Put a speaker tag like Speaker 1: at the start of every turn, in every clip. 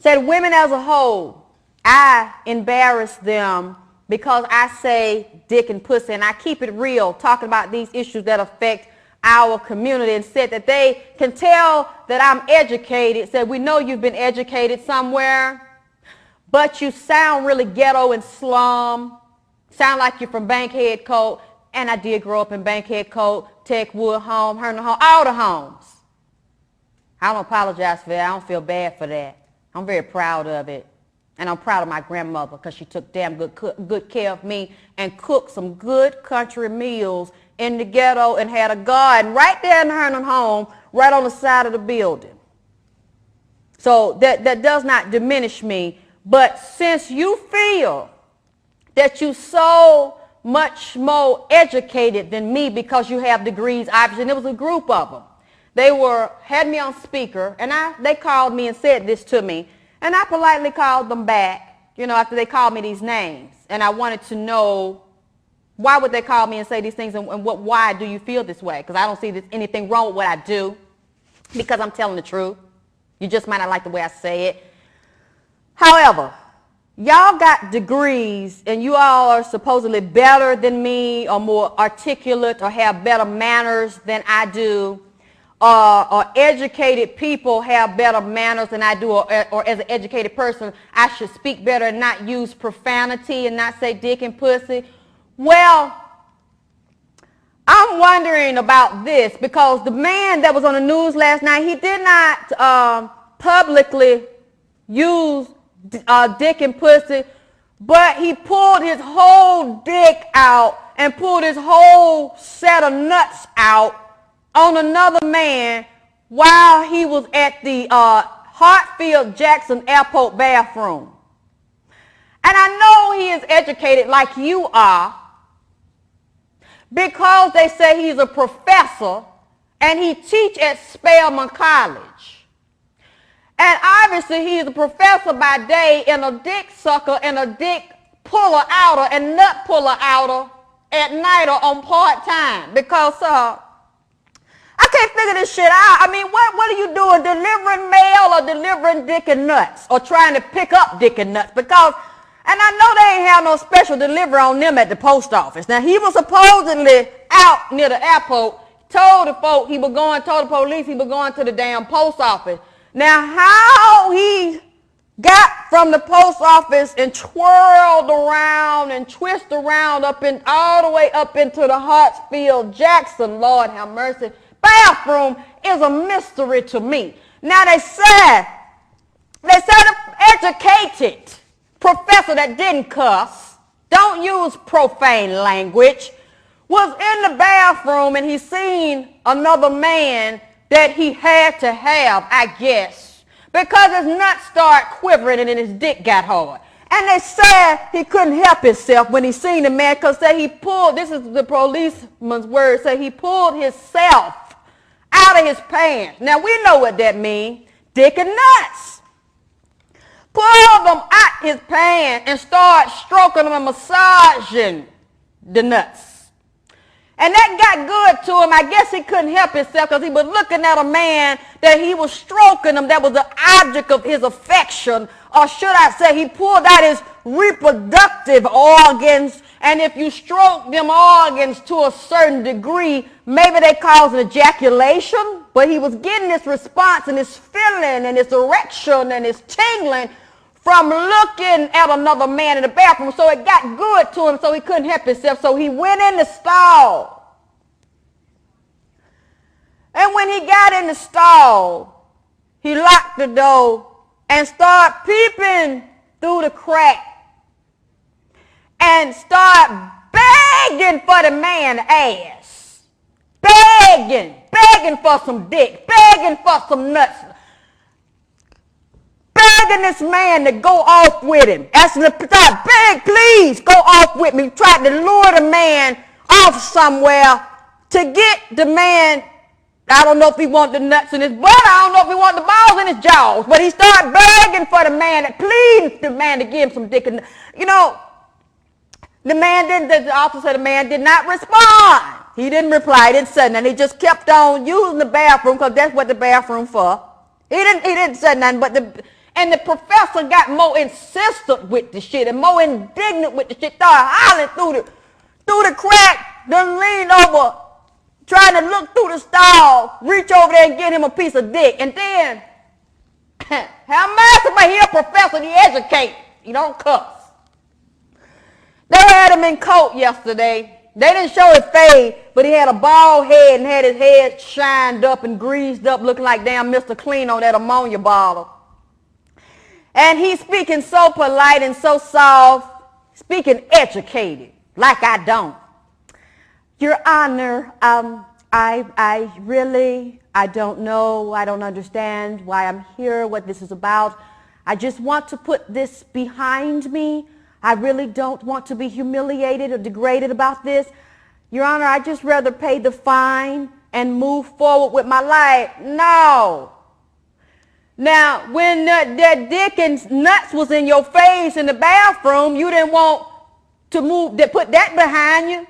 Speaker 1: Said women as a whole, I embarrass them because I say dick and pussy, and I keep it real, talking about these issues that affect our community, and said that they can tell that I'm educated. Said, we know you've been educated somewhere, but you sound really ghetto and slum. Sound like you're from Bankhead Coat, and I did grow up in Bankhead Coat, Techwood Home, Herndon Home, all the homes. I don't apologize for that. I don't feel bad for that. I'm very proud of it. And I'm proud of my grandmother because she took damn good care of me and cooked some good country meals in the ghetto and had a garden right there in Herndon Home, right on the side of the building. So that does not diminish me. But since you feel that you're so much more educated than me because you have degrees, obviously, and it was a group of them. They had me on speaker, and they called me and said this to me, and I politely called them back, after they called me these names. And I wanted to know, why would they call me and say these things, and why do you feel this way? Because I don't see anything wrong with what I do, because I'm telling the truth. You just might not like the way I say it. However, y'all got degrees, and you all are supposedly better than me, or more articulate, or have better manners than I do. Or educated people have better manners than I do, or as an educated person, I should speak better and not use profanity and not say dick and pussy. Well, I'm wondering about this because the man that was on the news last night, he did not publicly use dick and pussy, but he pulled his whole dick out and pulled his whole set of nuts out on another man while he was at the Hartsfield-Jackson Airport bathroom. And I know he is educated like you are because they say he's a professor and he teach at Spelman College. And obviously he's a professor by day and a dick sucker and a dick puller outer and nut puller outer at night or on part-time because I can't figure this shit out. I mean, what are you doing? Delivering mail or delivering dick and nuts? Or trying to pick up dick and nuts? Because, and I know they ain't have no special delivery on them at the post office. Now, he was supposedly out near the airport, told the folk he was going, told the police he was going to the damn post office. Now, how he got from the post office and twirled around and twisted around all the way up into the Hartsfield-Jackson, Lord have mercy, bathroom is a mystery to me. Now they said an educated professor that didn't cuss, don't use profane language, was in the bathroom and he seen another man that he had to have, I guess, because his nuts started quivering and then his dick got hard. And they said he couldn't help himself when he seen the man because he pulled, this is the policeman's word, say he pulled himself out of his pants. Now, we know what that means. Dick and nuts. Pulled them out his pants and started stroking them and massaging the nuts. And that got good to him. I guess he couldn't help himself because he was looking at a man that he was stroking him that was the object of his affection. Or should I say he pulled out his reproductive organs. And if you stroke them organs to a certain degree, maybe they cause an ejaculation. But he was getting this response and this feeling and this erection and this tingling from looking at another man in the bathroom. So it got good to him, so he couldn't help himself. So he went in the stall. And when he got in the stall, he locked the door and started peeping through the crack and start begging for the man's ass. Begging for some dick, begging for some nuts. Begging this man to go off with him. Asking him to beg, please, go off with me. Tried to lure the man off somewhere to get the man. I don't know if he wanted the nuts in his butt. I don't know if he wanted the balls in his jaws. But he started begging for the man, pleading the man to give him some dick. And, the officer said the man did not respond. He didn't reply. He didn't say nothing. He just kept on using the bathroom because that's what the bathroom for. He didn't say nothing. But And the professor got more insistent with the shit and more indignant with the shit, started hollering through the crack, then leaned over, trying to look through the stall, reach over there and get him a piece of dick. And then, how master, but he a professor, he educate, he don't cuss. They had him in court yesterday. They didn't show his face, but he had a bald head and had his head shined up and greased up, looking like damn Mr. Clean on that ammonia bottle. And he's speaking so polite and so soft, speaking educated, like I don't. Your Honor, I don't know, I don't understand why I'm here, what this is about. I just want to put this behind me. I really don't want to be humiliated or degraded about this. Your Honor, I'd just rather pay the fine and move forward with my life. No. Now, when that dick and nuts was in your face in the bathroom, you didn't want to put that behind you.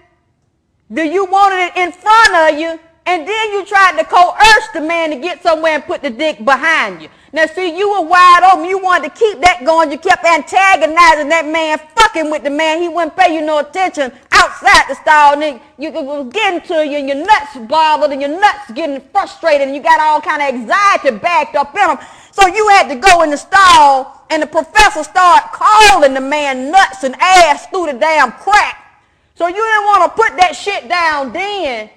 Speaker 1: You wanted it in front of you, and then you tried to coerce the man to get somewhere and put the dick behind you. Now, see, you were wide open. You wanted to keep that going. You kept antagonizing that man, fucking with the man. He wouldn't pay you no attention outside the stall. And it was getting to you, and your nuts bothered, and your nuts getting frustrated, and you got all kind of anxiety backed up in them. So you had to go in the stall, and the professor started calling the man nuts and ass through the damn crack. So you didn't want to put that shit down then.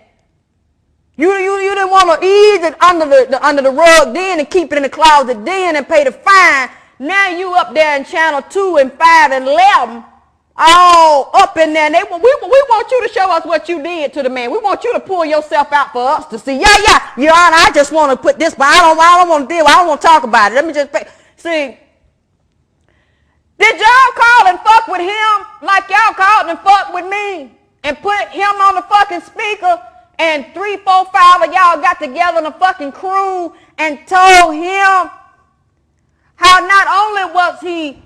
Speaker 1: You didn't want to ease it under the rug then and keep it in the closet then and pay the fine. Now you up there in channel 2 and 5 and 11, all up in there. And we want you to show us what you did to the man. We want you to pull yourself out for us to see. Yeah, Your Honor, I just want to put this, but I don't want to deal with it. I don't want to talk about it. Let me just see. Did y'all call and fuck with him like y'all called and fucked with me and put him on the fucking speaker? And 3, 4, 5 of y'all got together in a fucking crew and told him how not only was he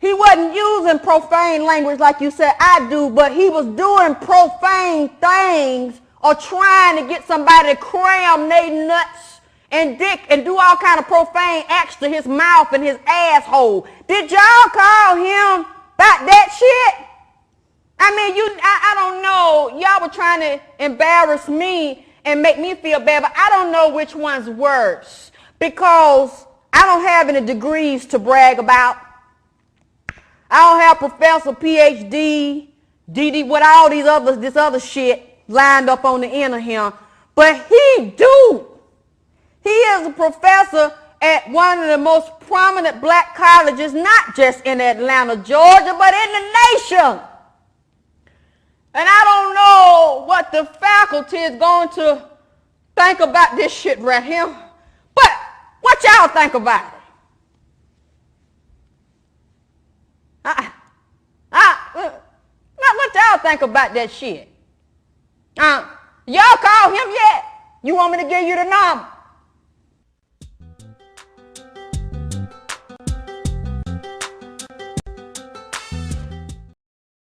Speaker 1: wasn't using profane language like you said I do, but he was doing profane things or trying to get somebody to cram their nuts and dick and do all kind of profane acts to his mouth and his asshole. Did y'all call him about that shit? I mean, I don't know. Y'all were trying to embarrass me and make me feel bad, but I don't know which one's worse because I don't have any degrees to brag about. I don't have professor, PhD, DD, with all this other shit lined up on the end of him. But he do. He is a professor at one of the most prominent black colleges, not just in Atlanta, Georgia, but in the nation. And I don't know what the faculty is going to think about this shit right here. But what y'all think about it? What y'all think about that shit? Y'all call him yet? You want me to give you the number?